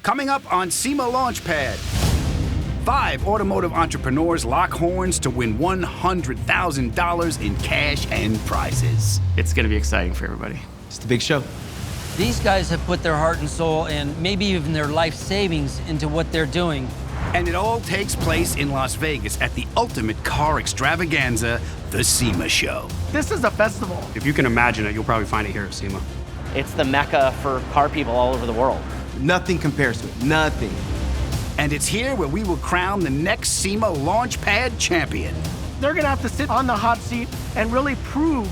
Coming up on SEMA Launchpad, 5 automotive entrepreneurs lock horns to win $100,000 in cash and prizes. It's going to be exciting for everybody. It's the big show. These guys have put their heart and soul and maybe even their life savings into what they're doing. And it all takes place in Las Vegas at the ultimate car extravaganza, the SEMA Show. This is a festival. If you can imagine it, you'll probably find it here at SEMA. It's the mecca for car people all over the world. Nothing compares to it. Nothing. And it's here where we will crown the next SEMA Launchpad champion. They're gonna have to sit on the hot seat and really prove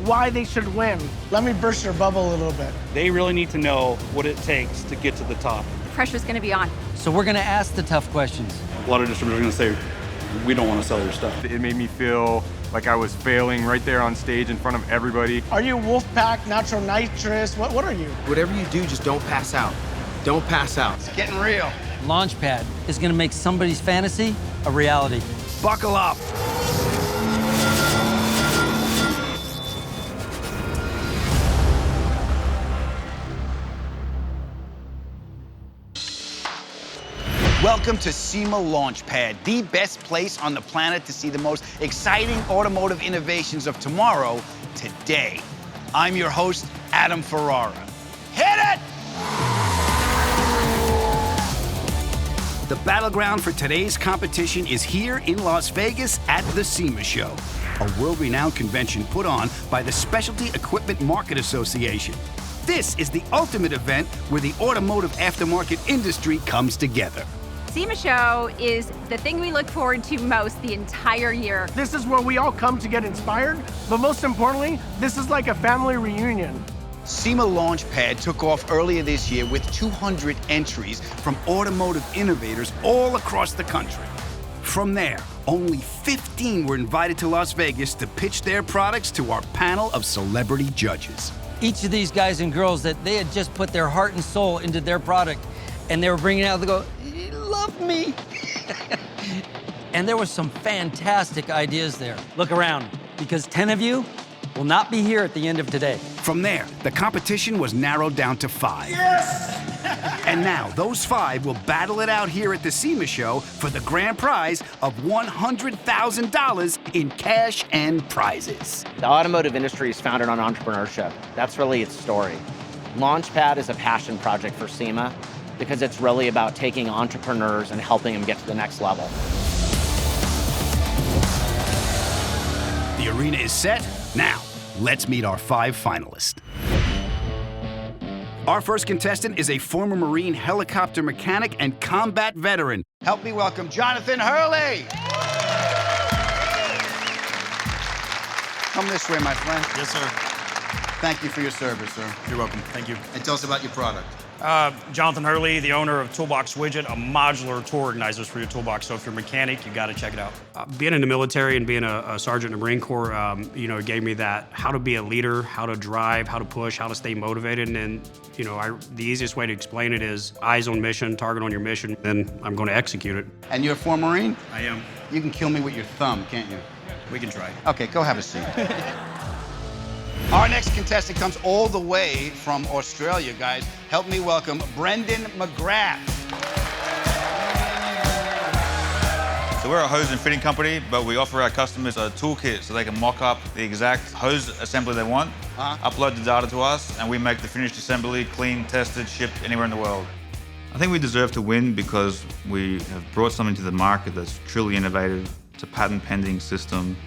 why they should win. Let me burst your bubble a little bit. They really need to know what it takes to get to the top. The pressure's gonna be on. So we're gonna ask the tough questions. A lot of distributors are gonna say, we don't want to sell your stuff. It made me feel like I was failing right there on stage in front of everybody. Are you Wolf Pack, Natural Nitrous? What are you? Whatever you do, just don't pass out. Don't pass out. It's getting real. Launchpad is gonna make somebody's fantasy a reality. Buckle up. Welcome to SEMA Launchpad, the best place on the planet to see the most exciting automotive innovations of tomorrow, today. I'm your host, Adam Ferrara. Hit it! The battleground for today's competition is here in Las Vegas at the SEMA Show, a world-renowned convention put on by the Specialty Equipment Market Association. This is the ultimate event where the automotive aftermarket industry comes together. SEMA Show is the thing we look forward to most the entire year. This is where we all come to get inspired, but most importantly, this is like a family reunion. SEMA Launchpad took off earlier this year with 200 entries from automotive innovators all across the country. From there, only 15 were invited to Las Vegas to pitch their products to our panel of celebrity judges. Each of these guys and girls that they had just put their heart and soul into their product, and they were bringing it out, they go, love me. And there was some fantastic ideas there. Look around, because 10 of you will not be here at the end of today. From there, the competition was narrowed down to 5. Yes! And now, those 5 will battle it out here at the SEMA Show for the grand prize of $100,000 in cash and prizes. The automotive industry is founded on entrepreneurship. That's really its story. Launchpad is a passion project for SEMA because it's really about taking entrepreneurs and helping them get to the next level. The arena is set. Now, let's meet our 5 finalists. Our first contestant is a former Marine helicopter mechanic and combat veteran. Help me welcome Jonathan Hurley. Come this way, my friend. Yes, sir. Thank you for your service, sir. You're welcome. Thank you. And tell us about your product. Jonathan Hurley, the owner of Toolbox Widget, a modular tool organizers for your toolbox. So if you're a mechanic, you got to check it out. Being in the military and being a sergeant in the Marine Corps, it gave me that how to be a leader, how to drive, how to push, how to stay motivated. And the easiest way to explain it is eyes on mission, target on your mission, then I'm going to execute it. And you're a former Marine? I am. You can kill me with your thumb, can't you? We can try. Okay, go have a seat. Our next contestant comes all the way from Australia, guys. Help me welcome Brendan McGrath. So we're a hose and fitting company, but we offer our customers a toolkit so they can mock up the exact hose assembly they want, upload the data to us, and we make the finished assembly clean, tested, shipped anywhere in the world. I think we deserve to win because we have brought something to the market that's truly innovative. It's a patent-pending system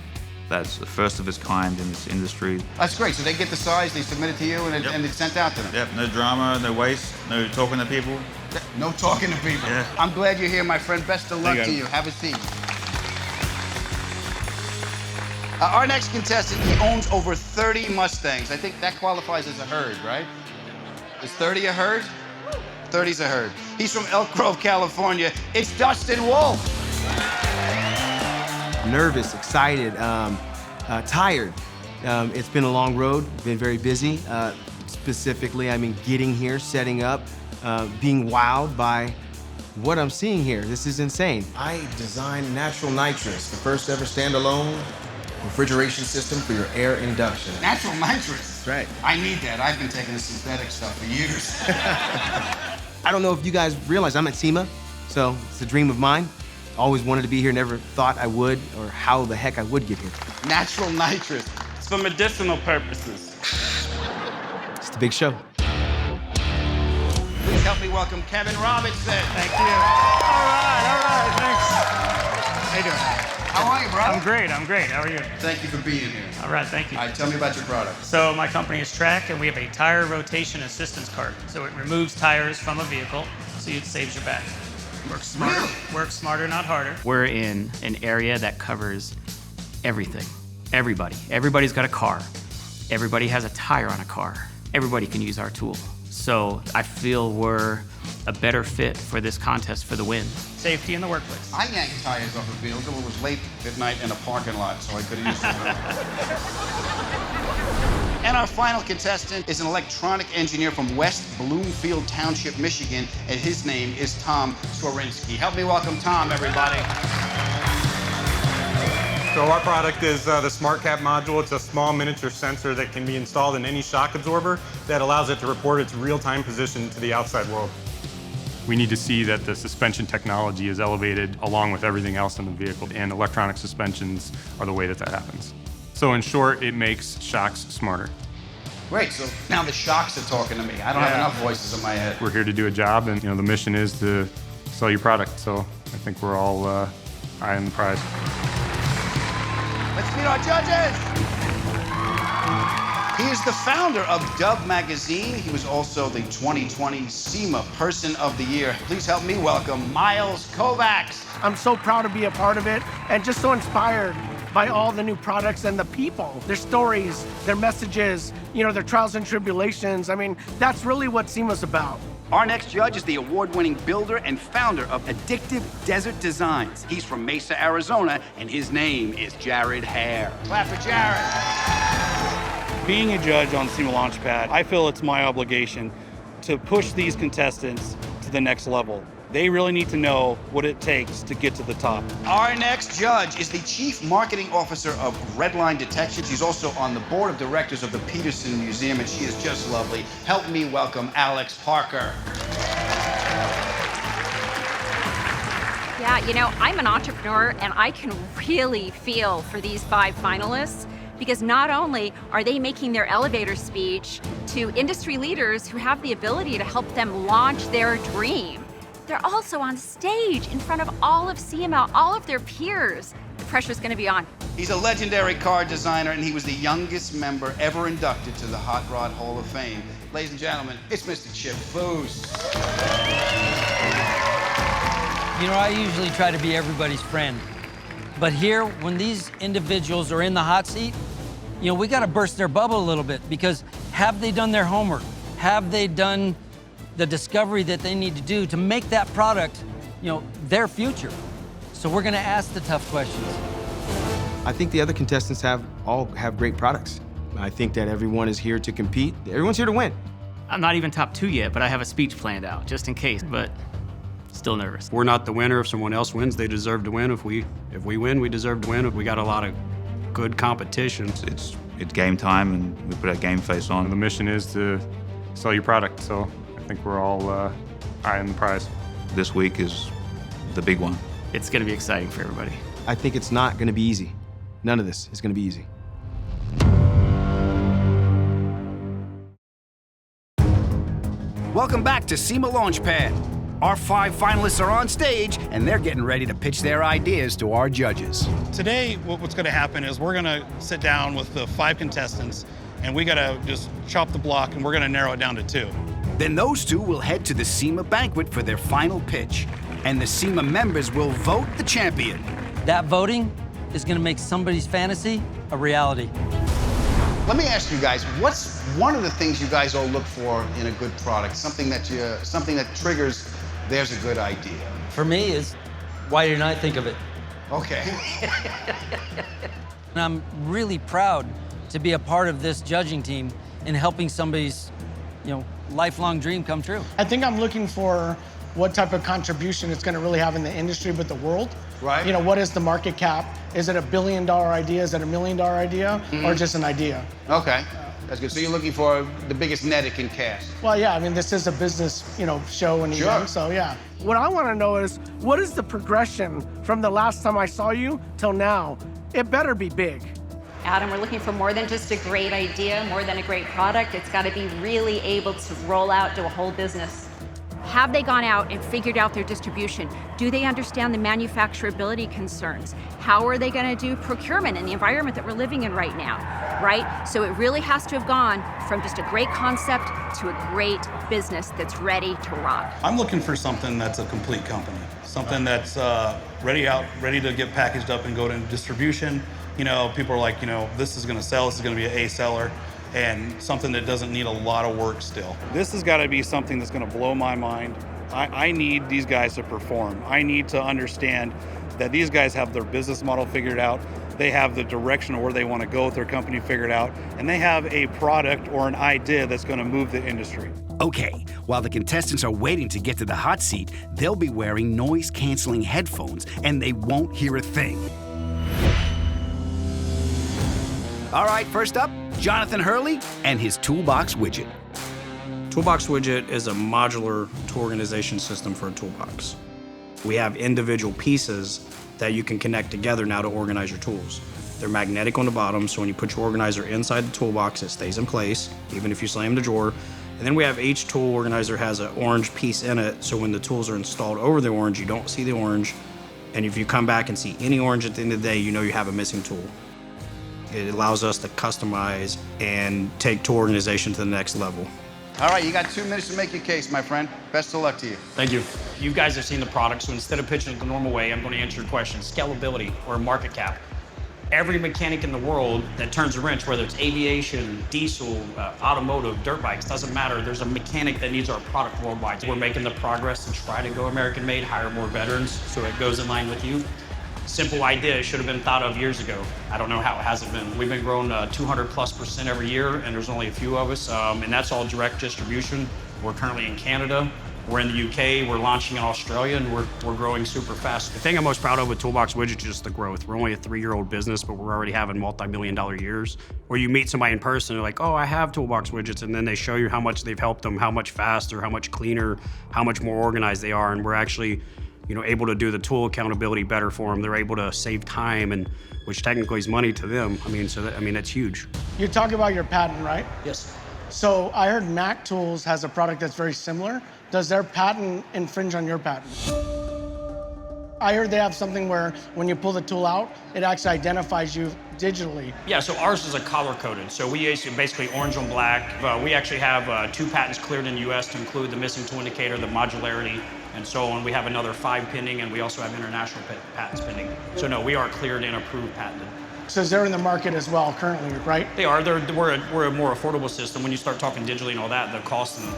that's the first of its kind in this industry. That's great. So they get the size, they submit it to you, and it's sent out to them. Yep, no drama, no waste, no talking to people. No talking to people. Yeah. I'm glad you're here, my friend. Best of luck to you. Have a seat. Our next contestant, he owns over 30 Mustangs. I think that qualifies as a herd, right? Is 30 a herd? 30's a herd. He's from Elk Grove, California. It's Dustin Wolf. Nervous, excited, tired. It's been a long road, been very busy. Specifically, getting here, setting up, being wowed by what I'm seeing here. This is insane. I designed Natural Nitrous, the first ever standalone refrigeration system for your air induction. Natural Nitrous? That's right. I need that. I've been taking the synthetic stuff for years. I don't know if you guys realize I'm at SEMA, so it's a dream of mine. Always wanted to be here, never thought I would or how the heck I would get here. Natural nitrous. It's for medicinal purposes. It's the big show. Please help me welcome Kevin Robinson. Thank you. All right, thanks. How you doing? How are you, brother? I'm great. How are you? Thank you for being here. All right, thank you. All right, tell me about your product. So my company is Track, and we have a tire rotation assistance cart. So it removes tires from a vehicle, so it saves your back. Works smarter, works smarter, not harder. We're in an area that covers everything. Everybody. Everybody's got a car. Everybody has a tire on a car. Everybody can use our tool. So I feel we're a better fit for this contest for the win. Safety in the workplace. I yanked tires off a vehicle. It was late at night in a parking lot, so I could have used it. And our final contestant is an electronic engineer from West Bloomfield Township, Michigan, and his name is Tom Swarinski. Help me welcome Tom, everybody. So our product is the Smart Cap module. It's a small miniature sensor that can be installed in any shock absorber that allows it to report its real-time position to the outside world. We need to see that the suspension technology is elevated along with everything else in the vehicle, and electronic suspensions are the way that happens. So in short, it makes shocks smarter. Great, so now the shocks are talking to me. I don't have enough voices in my head. We're here to do a job, and the mission is to sell your product. So I think we're all eye on the prize. Let's meet our judges. He is the founder of Dove Magazine. He was also the 2020 SEMA Person of the Year. Please help me welcome Miles Kovacs. I'm so proud to be a part of it and just so inspired by all the new products and the people, their stories, their messages, their trials and tribulations. I mean, that's really what SEMA's about. Our next judge is the award-winning builder and founder of Addictive Desert Designs. He's from Mesa, Arizona, and his name is Jared Hare. Clap for Jared. Being a judge on SEMA Launchpad, I feel it's my obligation to push these contestants to the next level. They really need to know what it takes to get to the top. Our next judge is the Chief Marketing Officer of Redline Detection. She's also on the board of directors of the Peterson Museum, and she is just lovely. Help me welcome Alex Parker. Yeah, I'm an entrepreneur, and I can really feel for these 5 finalists, because not only are they making their elevator speech to industry leaders who have the ability to help them launch their dream, they're also on stage in front of all of SEMA, all of their peers. The pressure's gonna be on. He's a legendary car designer, and he was the youngest member ever inducted to the Hot Rod Hall of Fame. Ladies and gentlemen, it's Mr. Chip Foose. I usually try to be everybody's friend. But here, when these individuals are in the hot seat, we gotta burst their bubble a little bit, because have they done their homework? Have they done the discovery that they need to do to make that product, their future? So we're gonna ask the tough questions. I think the other contestants all have great products. I think that everyone is here to compete. Everyone's here to win. I'm not even top 2 yet, but I have a speech planned out just in case, but still nervous. We're not the winner. If someone else wins, they deserve to win. If we win, we deserve to win. We got a lot of good competition. It's game time, and we put our game face on. The mission is to sell your product, so I think we're all eye on the prize. This week is the big one. It's gonna be exciting for everybody. I think it's not gonna be easy. None of this is gonna be easy. Welcome back to SEMA Launchpad. Our 5 finalists are on stage, and they're getting ready to pitch their ideas to our judges. Today, what's gonna happen is we're gonna sit down with the 5 contestants, and we gotta just chop the block, and we're gonna narrow it down to 2. Then those 2 will head to the SEMA banquet for their final pitch, and the SEMA members will vote the champion. That voting is gonna make somebody's fantasy a reality. Let me ask you guys, what's one of the things you guys all look for in a good product? Something that triggers, there's a good idea. For me, is why didn't I think of it? Okay. And I'm really proud to be a part of this judging team in helping somebody's, lifelong dream come true. I think I'm looking for what type of contribution it's gonna really have in the industry, but the world. Right. What is the market cap? Is it $1 billion idea? Is it $1 million idea? Or just an idea? Okay. That's good. So you're looking for the biggest net it can cast. Well, yeah, I mean, this is a business, show and event, so yeah. What I want to know is, what is the progression from the last time I saw you till now? It better be big. Adam, we're looking for more than just a great idea, more than a great product. It's got to be really able to roll out to a whole business. Have they gone out and figured out their distribution? Do they understand the manufacturability concerns? How are they going to do procurement in the environment that we're living in right now, right? So it really has to have gone from just a great concept to a great business that's ready to rock. I'm looking for something that's a complete company, something that's ready to get packaged up and go to distribution. People are like, this is going to sell, this is going to be an A seller, and something that doesn't need a lot of work still. This has got to be something that's going to blow my mind. I need these guys to perform. I need to understand that these guys have their business model figured out. They have the direction of where they want to go with their company figured out, and they have a product or an idea that's going to move the industry. Okay, while the contestants are waiting to get to the hot seat, they'll be wearing noise-canceling headphones, and they won't hear a thing. All right, first up, Jonathan Hurley and his Toolbox Widget. Toolbox Widget is a modular tool organization system for a toolbox. We have individual pieces that you can connect together now to organize your tools. They're magnetic on the bottom, so when you put your organizer inside the toolbox, it stays in place, even if you slam the drawer. And then we have each tool organizer has an orange piece in it, so when the tools are installed over the orange, you don't see the orange. And if you come back and see any orange at the end of the day, you know you have a missing tool. It allows us to customize and take tool organization to the next level. All right, you got 2 minutes to make your case, my friend. Best of luck to you. Thank you. You guys have seen the product, so instead of pitching it the normal way, I'm going to answer your question. Scalability or market cap. Every mechanic in the world that turns a wrench, whether it's aviation, diesel, automotive, dirt bikes, doesn't matter. There's a mechanic that needs our product worldwide. We're making the progress to try to go American-made, hire more veterans, so it goes in line with you. Simple idea, should have been thought of years ago. I don't know how it hasn't been. We've been growing 200+% every year, and there's only a few of us, and that's all direct distribution. We're currently in Canada, we're in the UK, we're launching in Australia, and we're growing super fast. The thing I'm most proud of with Toolbox Widget is just the growth. We're only a 3-year-old business, but we're already having multi-million-dollar years. Where you meet somebody in person, they're like, oh, I have Toolbox Widgets, and then they show you how much they've helped them, how much faster, how much cleaner, how much more organized they are, and we're actually able to do the tool accountability better for them. They're able to save time, and which technically is money to them. That's huge. You're talking about your patent, right? Yes. So I heard Mac Tools has a product that's very similar. Does their patent infringe on your patent? I heard they have something where when you pull the tool out, it actually identifies you digitally. Yeah, so ours is a color-coded. So we basically orange on black. We actually have 2 patents cleared in the US to include the missing tool indicator, the modularity, and so on. We have another 5 pending, and we also have international patents pending. So no, we are cleared and approved patented. So they're in the market as well currently, right? They are. We're a more affordable system. When you start talking digitally and all that, the cost and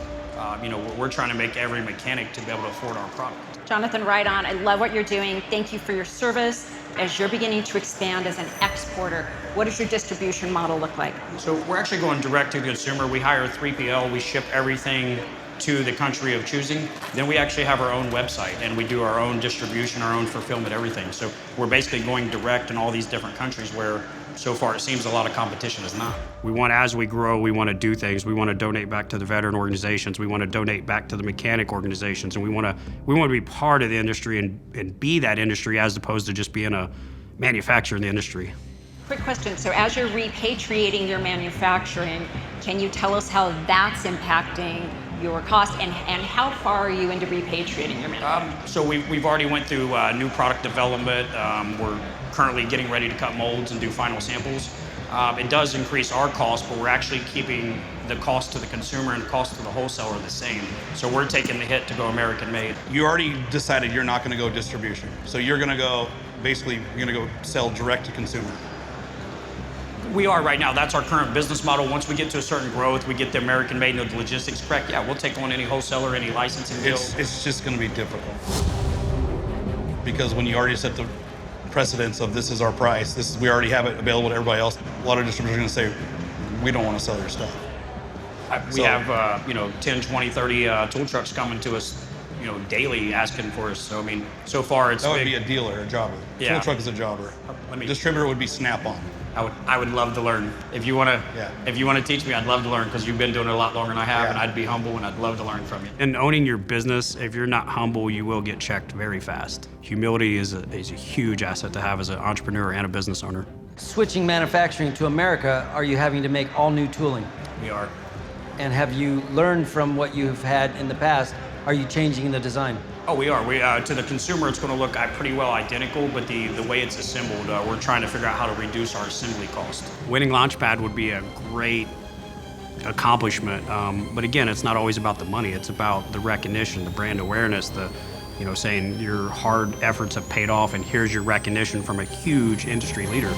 we're trying to make every mechanic to be able to afford our product. Jonathan, right on. I love what you're doing. Thank you for your service. As you're beginning to expand as an exporter, what does your distribution model look like? So we're actually going direct to consumer. We hire a 3PL. We ship everything to the country of choosing. Then we actually have our own website, and we do our own distribution, our own fulfillment, everything. So we're basically going direct in all these different countries where so far it seems a lot of competition is not. We want, as we grow, we want to do things. We want to donate back to the veteran organizations. We want to donate back to the mechanic organizations, and we want to be part of the industry and be that industry as opposed to just being a manufacturer in the industry. Quick question. So as you're repatriating your manufacturing, can you tell us how that's impacting your cost, and how far are you into repatriating your manufacturing? So we've already went through new product development. We're currently getting ready to cut molds and do final samples. It does increase our cost, but we're actually keeping the cost to the consumer and the cost to the wholesaler the same. So we're taking the hit to go American made. You already decided you're not going to go distribution. So you're going to go sell direct to consumer. We are right now. That's our current business model. Once we get to a certain growth, we get the American made and the logistics correct, yeah, we'll take on any wholesaler, any licensing deal. It's just going to be difficult. Because when you already set the precedence of this is our price, we already have it available to everybody else, a lot of distributors are going to say, we don't want to sell your stuff. We have 10, 20, 30 tool trucks coming to us daily asking for us. So I mean, so far it's that would be a dealer, a jobber. Yeah. Tool truck is a jobber. Distributor would be Snap-on. I would love to learn. If you want to teach me, I'd love to learn, because you've been doing it a lot longer than I have, and I'd be humble and I'd love to learn from you. And owning your business, if you're not humble, you will get checked very fast. Humility is a huge asset to have as an entrepreneur and a business owner. Switching manufacturing to America, are you having to make all new tooling? We are. And have you learned from what you've had in the past? Are you changing the design? Oh, we are. To the consumer, it's going to look pretty well identical, but the way it's assembled, we're trying to figure out how to reduce our assembly cost. Winning Launchpad would be a great accomplishment, but again, it's not always about the money. It's about the recognition, the brand awareness, saying your hard efforts have paid off, and here's your recognition from a huge industry leader.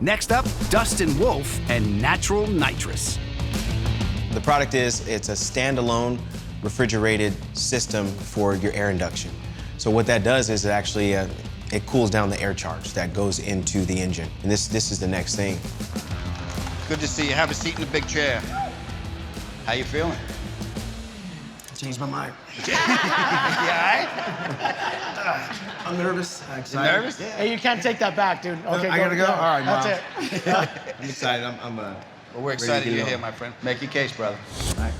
Next up, Dustin Wolf and Natural Nitrous. The product it's a standalone refrigerated system for your air induction. So what that does is it cools down the air charge that goes into the engine. And this is the next thing. Good to see you. Have a seat in the big chair. How you feeling? I changed my mind. Yeah, I'm nervous. You nervous? Yeah. Hey, you can't take that back, dude. Okay, I gotta go? All right, That's Mom. it. I'm excited. Well, we're excited you're here, my friend. Make your case, brother. All right.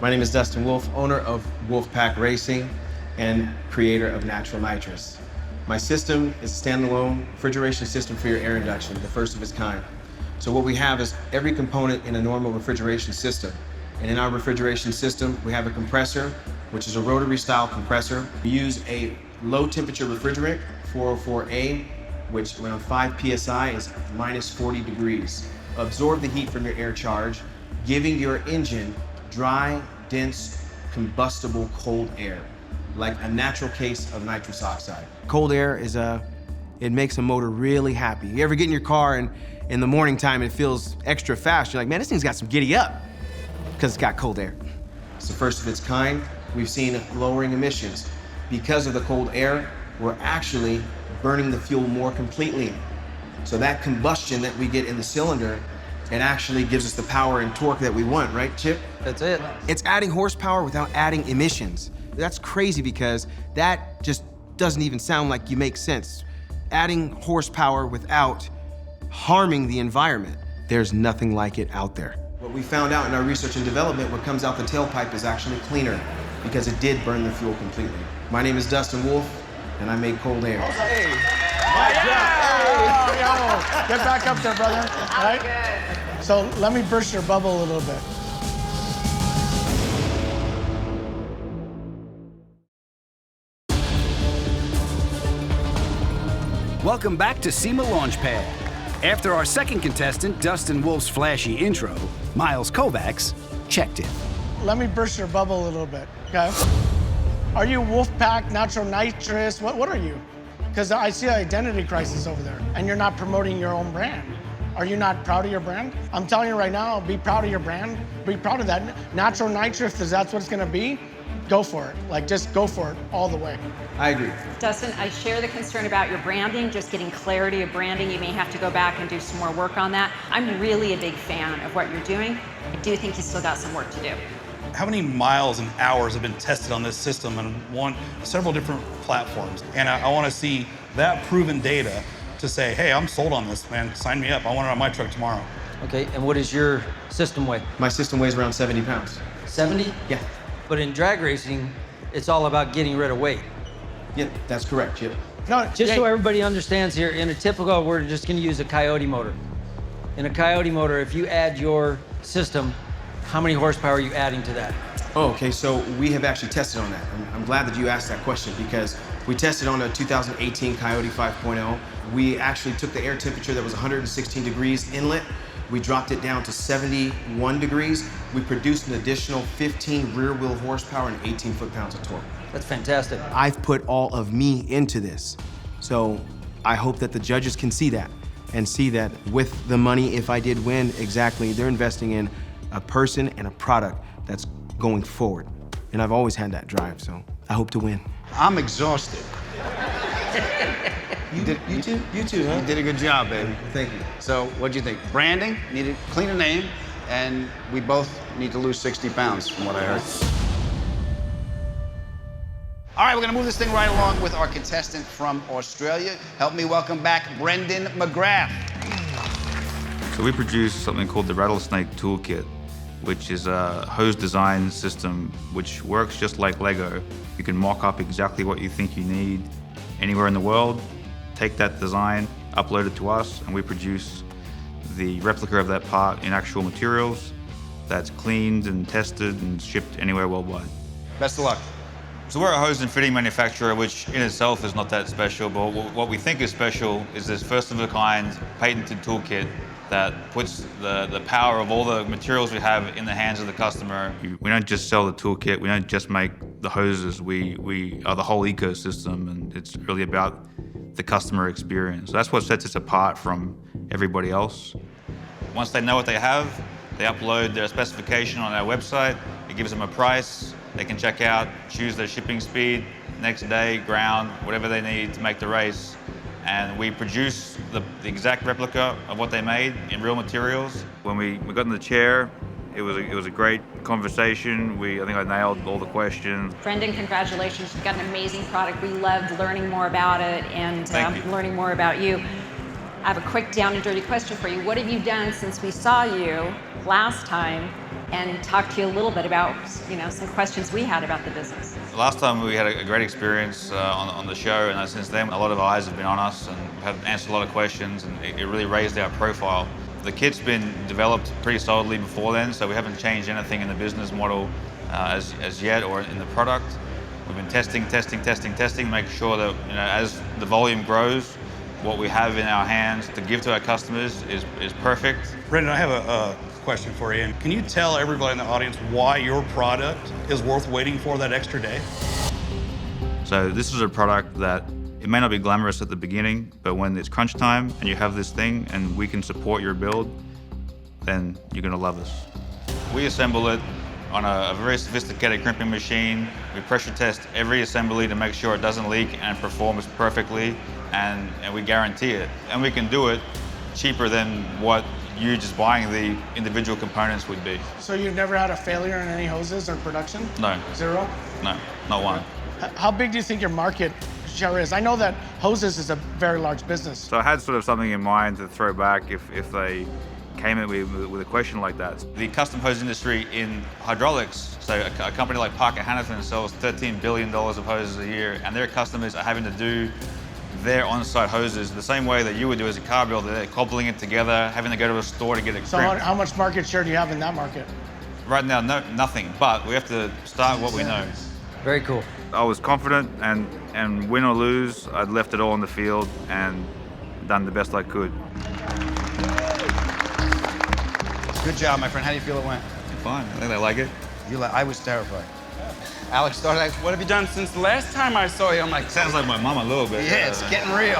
My name is Dustin Wolf, owner of Wolf Pack Racing and creator of Natural Nitrous. My system is a standalone refrigeration system for your air induction, the first of its kind. So what we have is every component in a normal refrigeration system. And in our refrigeration system, we have a compressor, which is a rotary style compressor. We use a low temperature refrigerant, 404A, which around 5 PSI is minus 40 degrees. Absorb the heat from your air charge, giving your engine dry, dense, combustible cold air, like a natural case of nitrous oxide. Cold air it makes a motor really happy. You ever get in your car and in the morning time it feels extra fast? You're like, man, this thing's got some giddy up, because it's got cold air. It's the first of its kind. We've seen lowering emissions. Because of the cold air, we're actually burning the fuel more completely. So that combustion that we get in the cylinder, it actually gives us the power and torque that we want, right, Chip? That's it. It's adding horsepower without adding emissions. That's crazy, because that just doesn't even sound like you make sense. Adding horsepower without harming the environment. There's nothing like it out there. What we found out in our research and development, what comes out the tailpipe is actually cleaner, because it did burn the fuel completely. My name is Dustin Wolf, and I make cold air. Hey! Get back up there, brother. All right? So let me burst your bubble a little bit. Welcome back to SEMA Launchpad. After our second contestant, Dustin Wolf's flashy intro, Miles Kovacs checked in. Let me burst your bubble a little bit, okay? Are you Wolfpack, Natural Nitrous? What are you? Because I see an identity crisis over there, and you're not promoting your own brand. Are you not proud of your brand? I'm telling you right now, be proud of your brand. Be proud of that. Natural Nitrous, if that's what it's gonna be, go for it. Just go for it all the way. I agree. Dustin, I share the concern about your branding, just getting clarity of branding. You may have to go back and do some more work on that. I'm really a big fan of what you're doing. I do think you still got some work to do. How many miles and hours have been tested on this system on several different platforms? And I want to see that proven data to say, hey, I'm sold on this, man. Sign me up. I want it on my truck tomorrow. Okay, and what does your system weigh? My system weighs around 70 pounds. 70? Yeah. But in drag racing, it's all about getting rid of weight. Yeah, that's correct, Chip. No, just so everybody understands here, in a typical, we're just gonna use a Coyote motor. In a Coyote motor, if you add your system, how many horsepower are you adding to that? Oh, okay, so we have actually tested on that. I'm glad that you asked that question, because we tested on a 2018 Coyote 5.0. We actually took the air temperature that was 116 degrees inlet. We dropped it down to 71 degrees. We produced an additional 15 rear wheel horsepower and 18 foot-pounds of torque. That's fantastic. I've put all of me into this. So I hope that the judges can see that, and see that with the money, if I did win, exactly, they're investing in a person and a product that's going forward. And I've always had that drive, so I hope to win. I'm exhausted. You too, huh? You did a good job, baby. Thank you. So what'd you think? Branding, need a cleaner name, and we both need to lose 60 pounds from what I heard. All right, we're gonna move this thing right along with our contestant from Australia. Help me welcome back Brendan McGrath. So we produce something called the Rattlesnake Toolkit, which is a hose design system which works just like Lego. You can mock up exactly what you think you need anywhere in the world, take that design, upload it to us, and we produce the replica of that part in actual materials that's cleaned and tested and shipped anywhere worldwide. Best of luck. So we're a hose and fitting manufacturer, which in itself is not that special, but what we think is special is this first of a kind patented toolkit that puts the power of all the materials we have in the hands of the customer. We don't just sell the toolkit, we don't just make the hoses, we are the whole ecosystem, and it's really about the customer experience. So that's what sets us apart from everybody else. Once they know what they have, they upload their specification on our website, it gives them a price, they can check out, choose their shipping speed, next day, ground, whatever they need to make the race. And we produce the exact replica of what they made in real materials. When we got in the chair, it was a great conversation. I think I nailed all the questions. Brendan, congratulations. You've got an amazing product. We loved learning more about it and learning more about you. I have a quick down and dirty question for you. What have you done since we saw you last time and talked to you a little bit about, some questions we had about the business? Last time we had a great experience on the show, and since then a lot of eyes have been on us and have answered a lot of questions, and it really raised our profile. The kit's been developed pretty solidly before then, so we haven't changed anything in the business model as yet or in the product. We've been testing, make sure that as the volume grows, what we have in our hands to give to our customers is perfect. Brendan, I have a question for you. And can you tell everybody in the audience why your product is worth waiting for that extra day? So this is a product that it may not be glamorous at the beginning, but when it's crunch time and you have this thing and we can support your build, then you're gonna love us. We assemble it on a very sophisticated crimping machine. We pressure test every assembly to make sure it doesn't leak and performs perfectly, and we guarantee it. And we can do it cheaper than what you just buying the individual components would be. So you've never had a failure in any hoses or production? No. Zero? No, not one. How big do you think your market share is? I know that hoses is a very large business. So I had sort of something in mind to throw back if they came at me with a question like that. The custom hose industry in hydraulics, so a company like Parker Hannifin sells $13 billion of hoses a year, and their customers are having to do their on-site hoses the same way that you would do as a car builder. They're cobbling it together, having to go to a store to get it crimped. So how much market share do you have in that market? Right now, nothing, but we have to start what we know. Very cool. I was confident, and win or lose, I'd left it all on the field and done the best I could. Good job, my friend. How do you feel it went? Fine. I think they like it. I was terrified. Alex started asking, what have you done since the last time I saw you? I'm like, sounds like my mom a little bit. Yeah, it's getting real.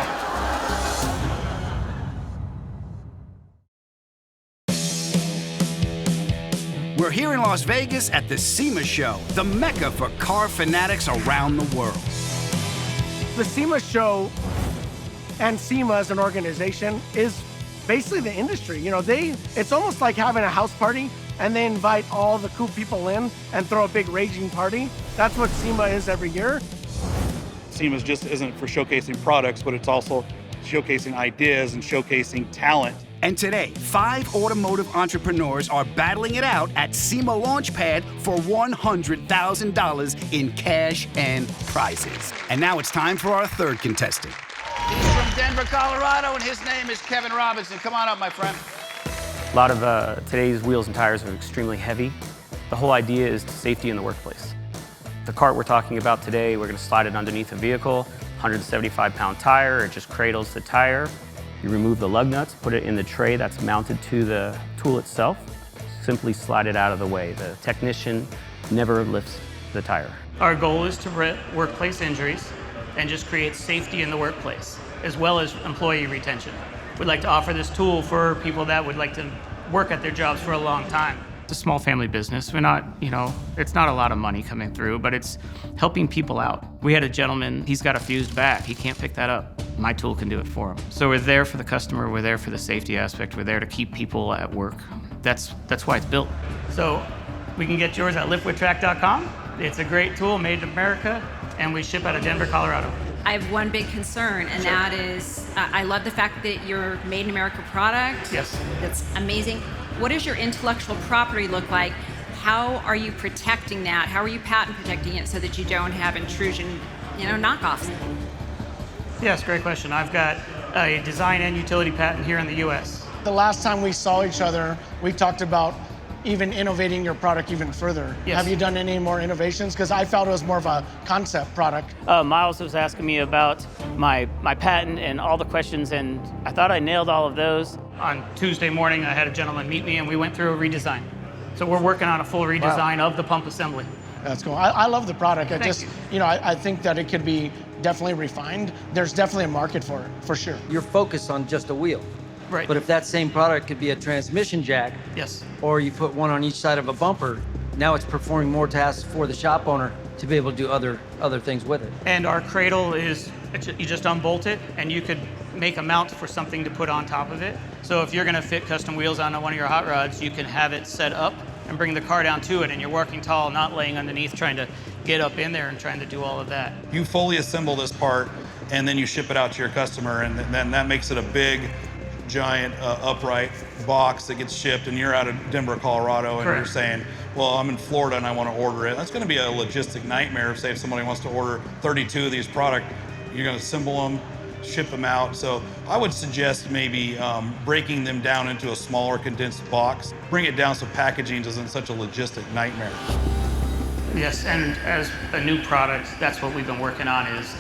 We're here in Las Vegas at the SEMA show, the mecca for car fanatics around the world. The SEMA show and SEMA as an organization is basically the industry. It's almost like having a house party and they invite all the cool people in and throw a big raging party. That's what SEMA is every year. SEMA just isn't for showcasing products, but it's also showcasing ideas and showcasing talent. And today, 5 automotive entrepreneurs are battling it out at SEMA Launchpad for $100,000 in cash and prizes. And now it's time for our third contestant. He's from Denver, Colorado, and his name is Kevin Robinson. Come on up, my friend. A lot of today's wheels and tires are extremely heavy. The whole idea is safety in the workplace. The cart we're talking about today, we're going to slide it underneath a vehicle, 175-pound tire, it just cradles the tire. You remove the lug nuts, put it in the tray that's mounted to the tool itself, simply slide it out of the way. The technician never lifts the tire. Our goal is to prevent workplace injuries and just create safety in the workplace, as well as employee retention. We'd like to offer this tool for people that would like to work at their jobs for a long time. It's a small family business. We're not, it's not a lot of money coming through, but it's helping people out. We had a gentleman, he's got a fused back. He can't pick that up. My tool can do it for him. So we're there for the customer. We're there for the safety aspect. We're there to keep people at work. That's why it's built. So we can get yours at liftwithtrack.com. It's a great tool made in America, and we ship out of Denver, Colorado. I have one big concern, and that is, I love the fact that you're made in America product. Yes. That's amazing. What does your intellectual property look like? How are you protecting that? How are you patent protecting it so that you don't have intrusion, knockoffs? Yes, great question. I've got a design and utility patent here in the US. The last time we saw each other, we talked about even innovating your product even further. Yes. Have you done any more innovations? Because I felt it was more of a concept product. Miles was asking me about my patent and all the questions, and I thought I nailed all of those. On Tuesday morning, I had a gentleman meet me, and we went through a redesign. So we're working on a full redesign of the pump assembly. That's cool. I love the product. Thank you. I think that it could be definitely refined. There's definitely a market for it, for sure. You're focused on just a wheel. Right. But if that same product could be a transmission jack, Yes. or you put one on each side of a bumper, now it's performing more tasks for the shop owner to be able to do other things with it. And our cradle is, you just unbolt it, and you could make a mount for something to put on top of it. So if you're gonna fit custom wheels onto one of your hot rods, you can have it set up and bring the car down to it, and you're working tall, not laying underneath trying to get up in there and trying to do all of that. You fully assemble this part, and then you ship it out to your customer, and then that makes it a big, giant upright box that gets shipped, and you're out of Denver, Colorado, and Correct. you're saying, well, I'm in Florida and I want to order it. That's going to be a logistic nightmare. Say if somebody wants to order 32 of these products, you're going to assemble them, ship them out. So I would suggest maybe breaking them down into a smaller condensed box. Bring it down so packaging isn't such a logistic nightmare. Yes, and as a new product, that's what we've been working on, is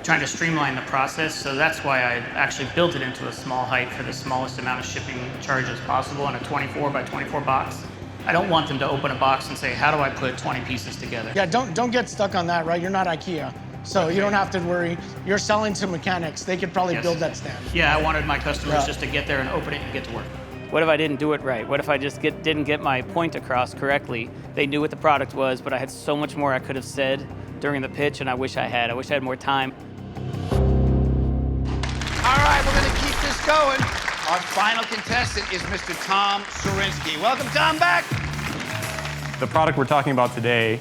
trying to streamline the process. So that's why I actually built it into a small height for the smallest amount of shipping charges possible in a 24 by 24 box. I don't want them to open a box and say, how do I put 20 pieces together? Yeah, don't get stuck on that, right? You're not IKEA. So you don't have to worry. You're selling to mechanics. They could probably Yes. build that stand. Yeah, I wanted my customers Yeah. just to get there and open it and get to work. What if I didn't do it right? What if I just didn't get my point across correctly? They knew what the product was, but I had so much more I could have said during the pitch, and I wish I had. I wish I had more time. All right, we're going to keep this going. Our final contestant is Mr. Tom Swarinski. Welcome, Tom, back. The product we're talking about today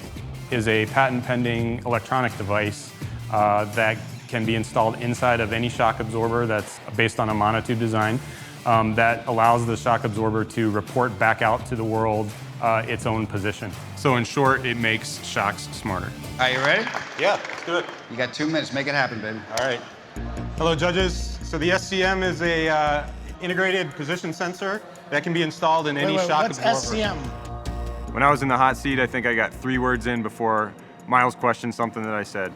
is a patent-pending electronic device that can be installed inside of any shock absorber that's based on a monotube design that allows the shock absorber to report back out to the world its own position. So in short, it makes shocks smarter. Are you ready? Yeah, let's do it. You got 2 minutes. Make it happen, baby. All right. Hello, judges. So the SCM is a integrated position sensor that can be installed in any shock what's absorber. SCM? When I was in the hot seat, I think I got 3 words in before Miles questioned something that I said.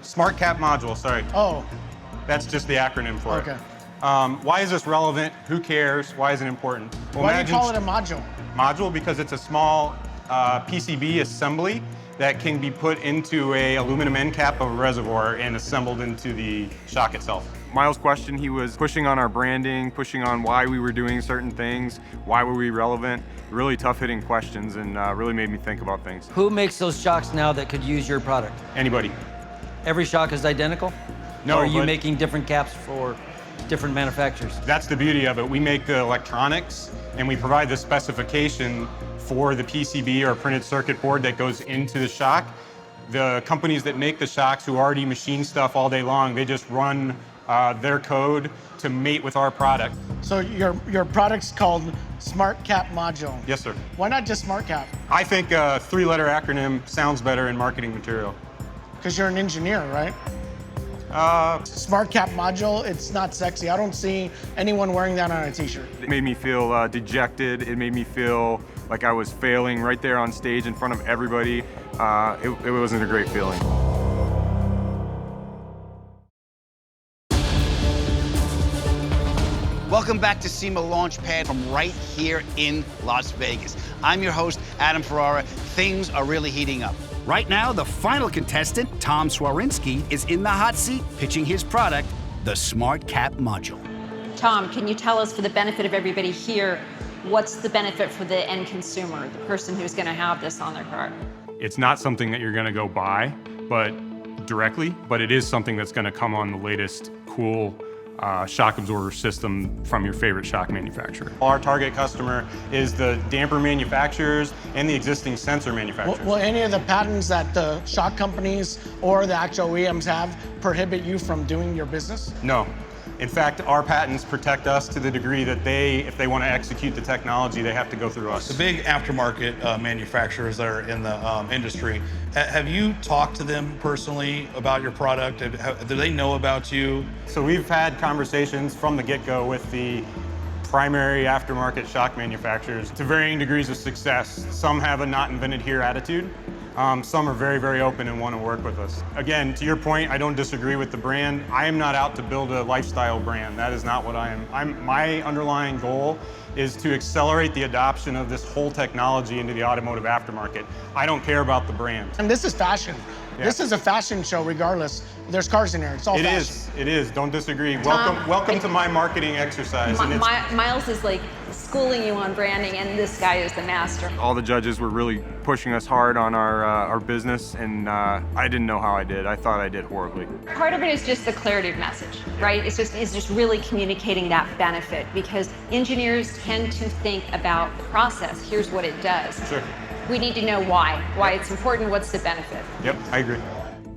Smart cap module, sorry. Oh. That's just the acronym for Okay. it. Why is this relevant? Who cares? Why is it important? Well, Why do you call it a module? Module because it's a small PCB assembly that can be put into a aluminum end cap of a reservoir and assembled into the shock itself. Miles' question, he was pushing on our branding, pushing on why we were doing certain things, why were we relevant. Really tough-hitting questions, and really made me think about things. Who makes those shocks now that could use your product? Anybody. Every shock is identical? No, Or are you but- making different caps for different manufacturers? That's the beauty of it. We make the electronics and we provide the specification for the PCB or printed circuit board that goes into the shock. The companies that make the shocks who already machine stuff all day long, they just run their code to mate with our product. So your product's called Smart Cap Module. Yes, sir. Why not just Smart Cap? I think a 3-letter acronym sounds better in marketing material. Because you're an engineer, right? Smart Cap Module, it's not sexy. I don't see anyone wearing that on a t-shirt. It made me feel dejected. It made me feel like I was failing right there on stage in front of everybody. It wasn't a great feeling. Welcome back to SEMA Launchpad from right here in Las Vegas. I'm your host, Adam Ferrara. Things are really heating up. Right now, the final contestant, Tom Swarinski, is in the hot seat pitching his product, the Smart Cap Module. Tom, can you tell us, for the benefit of everybody here, what's the benefit for the end consumer, the person who's going to have this on their car? It's not something that you're gonna go buy, but it is something that's gonna come on the latest cool shock absorber system from your favorite shock manufacturer. Our target customer is the damper manufacturers and the existing sensor manufacturers. Will any of the patents that the shock companies or the actual OEMs have prohibit you from doing your business? No. In fact, our patents protect us to the degree that if they want to execute the technology, they have to go through us. The big aftermarket manufacturers that are in the industry, have you talked to them personally about your product? Do they know about you? So we've had conversations from the get-go with the primary aftermarket shock manufacturers to varying degrees of success. Some have a not invented here attitude. Some are very, very open and want to work with us. Again, to your point, I don't disagree with the brand. I am not out to build a lifestyle brand. That is not what I am. My underlying goal is to accelerate the adoption of this whole technology into the automotive aftermarket. I don't care about the brand. And this is fashion. Yeah. This is a fashion show regardless. There's cars in here, it's all fashion. It is, don't disagree. Welcome to my marketing exercise. Miles is like schooling you on branding, and this guy is the master. All the judges were really pushing us hard on our business, and I didn't know how I did. I thought I did horribly. Part of it is just the clarity of message, right? It's just really communicating that benefit, because engineers tend to think about process. Here's what it does. Sure. We need to know why it's important, what's the benefit. Yep, I agree.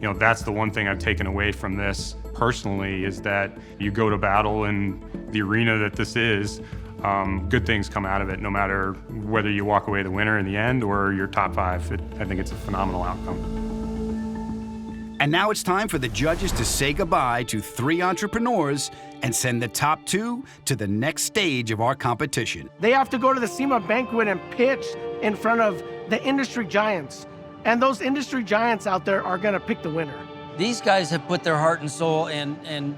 You know, that's the one thing I've taken away from this personally, is that you go to battle in the arena that this is, good things come out of it, no matter whether you walk away the winner in the end or you're top 5. I think it's a phenomenal outcome. And now it's time for the judges to say goodbye to 3 entrepreneurs and send the top 2 to the next stage of our competition. They have to go to the SEMA banquet and pitch in front of the industry giants. And those industry giants out there are gonna pick the winner. These guys have put their heart and soul and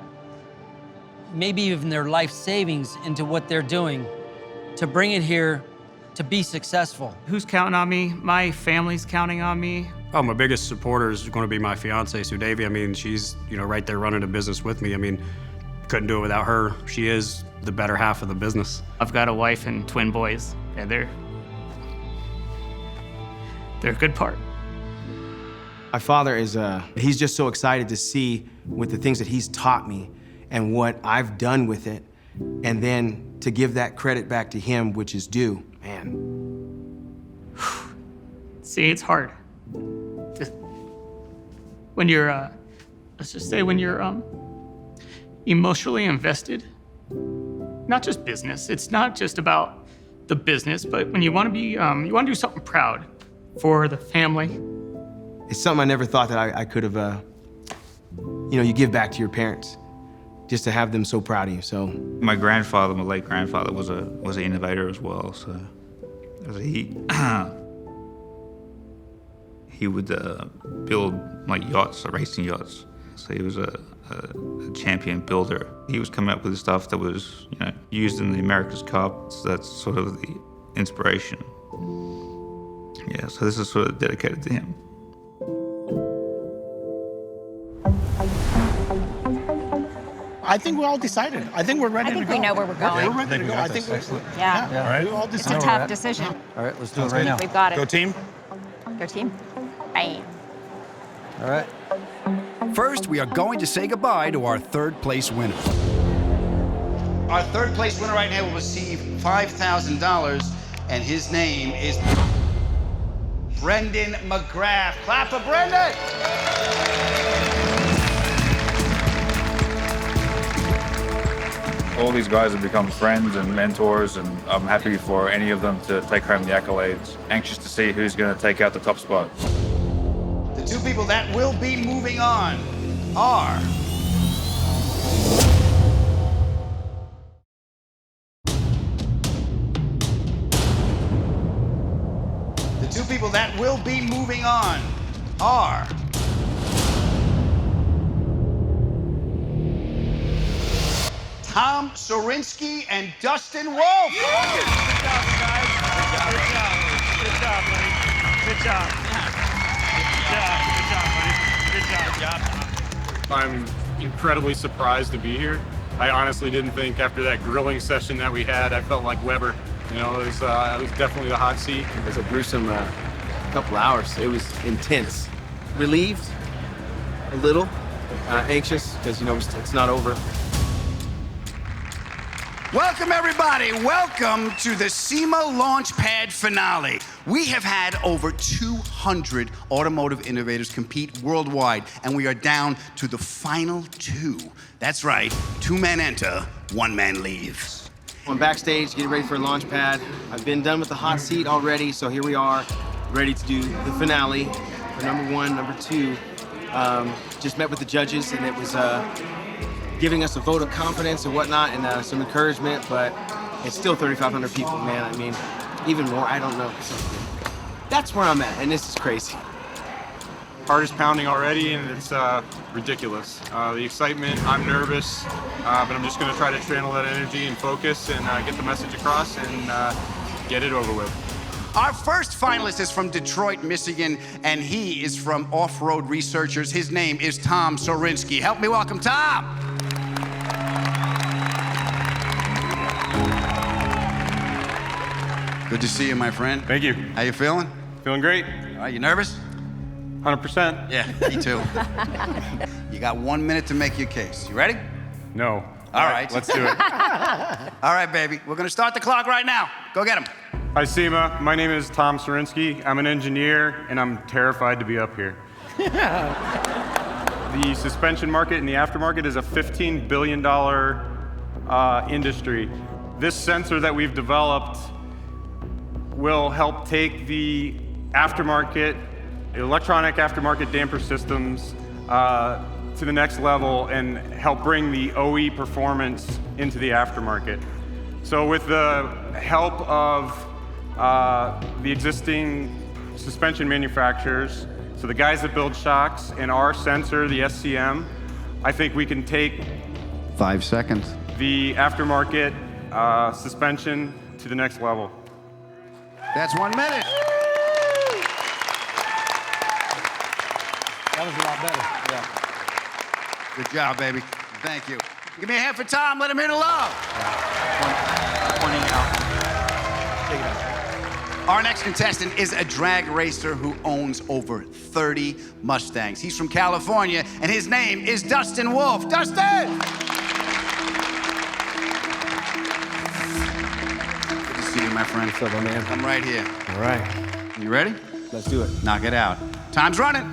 maybe even their life savings into what they're doing to bring it here to be successful. Who's counting on me? My family's counting on me. Oh, my biggest supporter is going to be my fiance, Sudevi. I mean, she's, right there running a business with me. I mean, couldn't do it without her. She is the better half of the business. I've got a wife and twin boys, and they're a good part. My father he's just so excited to see with the things that he's taught me and what I've done with it, and then to give that credit back to him, which is due, man. See, it's hard. Just when you're, let's just say when you're emotionally invested, not just business. It's not just about the business, but when you want to be, you want to do something proud for the family. It's something I never thought that I could have, you give back to your parents, just to have them so proud of you, so. My grandfather, my late grandfather, was an innovator as well, so he would build like yachts, racing yachts. So he was a champion builder. He was coming up with stuff that was, used in the America's Cup. So that's sort of the inspiration. Yeah, so this is sort of dedicated to him. I think we're all decided. I think we're ready to go. I think we know where we're going. We're ready to go. I think Yeah. All right. We're all It's decided. a tough decision. All right, let's do it right now. We've got it. Go team. Go team. Bam. All right. First, we are going to say goodbye to our 3rd place winner. Our 3rd place winner right now will receive $5,000, and his name is Brendan McGrath. Clap for Brendan! All these guys have become friends and mentors, and I'm happy for any of them to take home the accolades. Anxious to see who's going to take out the top spot. The 2 people that will be moving on are Tom Swarinski and Dustin Wolf. Good job, guys. Good job, buddy. Good job. Good job. I'm incredibly surprised to be here. I honestly didn't think after that grilling session that we had, I felt like Weber. It was definitely the hot seat. It was a gruesome couple hours. It was intense. Relieved, a little, anxious, because it's not over. Welcome, everybody. Welcome to the SEMA Launchpad finale. We have had over 200 automotive innovators compete worldwide, and we are down to the final 2. That's right, 2 men enter, 1 man leaves. I'm backstage, getting ready for a Launchpad. I've been done with the hot seat already, so here we are, ready to do the finale for number 1, number 2. Just met with the judges, and it was giving us a vote of confidence and whatnot, and some encouragement, but it's still 3,500 people, man. I mean, even more, I don't know. That's where I'm at, and this is crazy. Heart is pounding already, and it's ridiculous. The excitement, I'm nervous, but I'm just going to try to channel that energy and focus and get the message across and get it over with. Our first finalist is from Detroit, Michigan, and he is from Off-Road Researchers. His name is Tom Swarinski. Help me welcome Tom. Good to see you, my friend. Thank you. How you feeling? Feeling great. All right, you nervous? 100%. Yeah, me too. You got 1 minute to make your case. You ready? No. All right. Let's do it. All right, baby. We're going to start the clock right now. Go get him. Hi, SEMA. My name is Tom Swarinski. I'm an engineer, and I'm terrified to be up here. The suspension market in the aftermarket is a $15 billion industry. This sensor that we've developed will help take the aftermarket, electronic aftermarket damper systems to the next level and help bring the OE performance into the aftermarket. So with the help of the existing suspension manufacturers, so the guys that build shocks and our sensor, the SCM, I think we can take 5 seconds. The aftermarket suspension to the next level. That's 1 minute. That was a lot better. Yeah. Good job, baby. Thank you. Give me a hand for Tom. Let him hear the love. Pointing out. Take it out. Our next contestant is a drag racer who owns over 30 Mustangs. He's from California, and his name is Dustin Wolf. Dustin! Good to see you, my friend. What's up, my man? Come right here. All right. You ready? Let's do it. Knock it out. Time's running.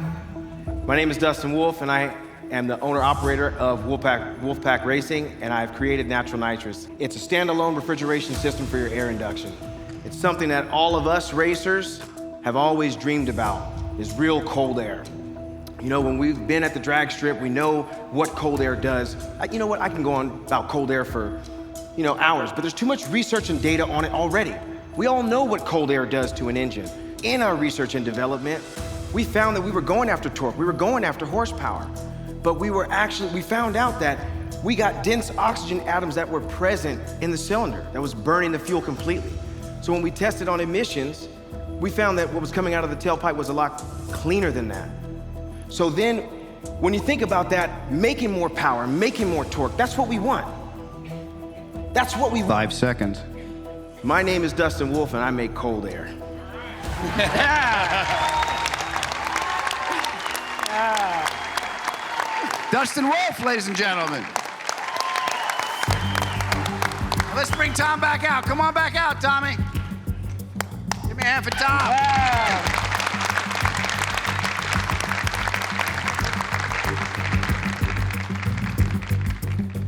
My name is Dustin Wolf, and I am the owner-operator of Wolfpack Racing, and I've created Natural Nitrous. It's a standalone refrigeration system for your air induction. It's something that all of us racers have always dreamed about, is real cold air. You know, when we've been at the drag strip, we know what cold air does. You know what, I can go on about cold air for, hours, but there's too much research and data on it already. We all know what cold air does to an engine. In our research and development, we found that we were going after torque, we were going after horsepower, but we found out that we got dense oxygen atoms that were present in the cylinder that was burning the fuel completely. So when we tested on emissions, we found that what was coming out of the tailpipe was a lot cleaner than that. So then, when you think about that, making more power, making more torque, that's what we want. That's what we want. 5 seconds. My name is Dustin Wolf, and I make cold air. Dustin Wolf, ladies and gentlemen. Let's bring Tom back out. Come on back out, Tommy. Give me a hand for Tom.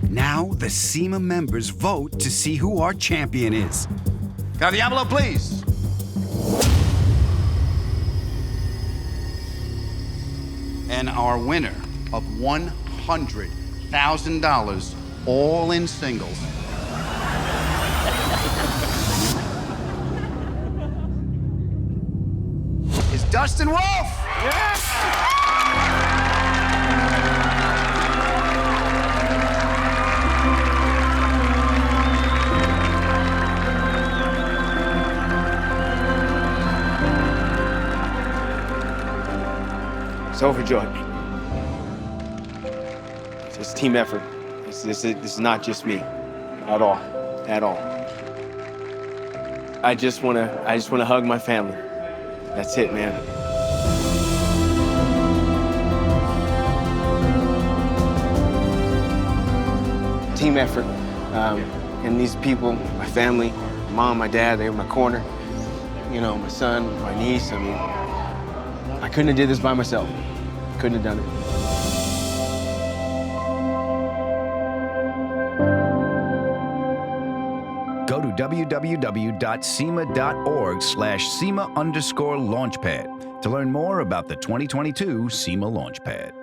Now the SEMA members vote to see who our champion is. Got the envelope, please. And our winner of $100,000, all in singles, is Dustin Wolf. Yes! So overjoyed. It's a team effort. This is not just me, at all. I just wanna hug my family. That's it, man. Team effort. And these people, my family, my mom, my dad, they were in my corner. You know, my son, my niece, I mean, I couldn't have did this by myself. Couldn't have done it. Go to www.sema.org/SEMA_Launchpad to learn more about the 2022 SEMA Launchpad.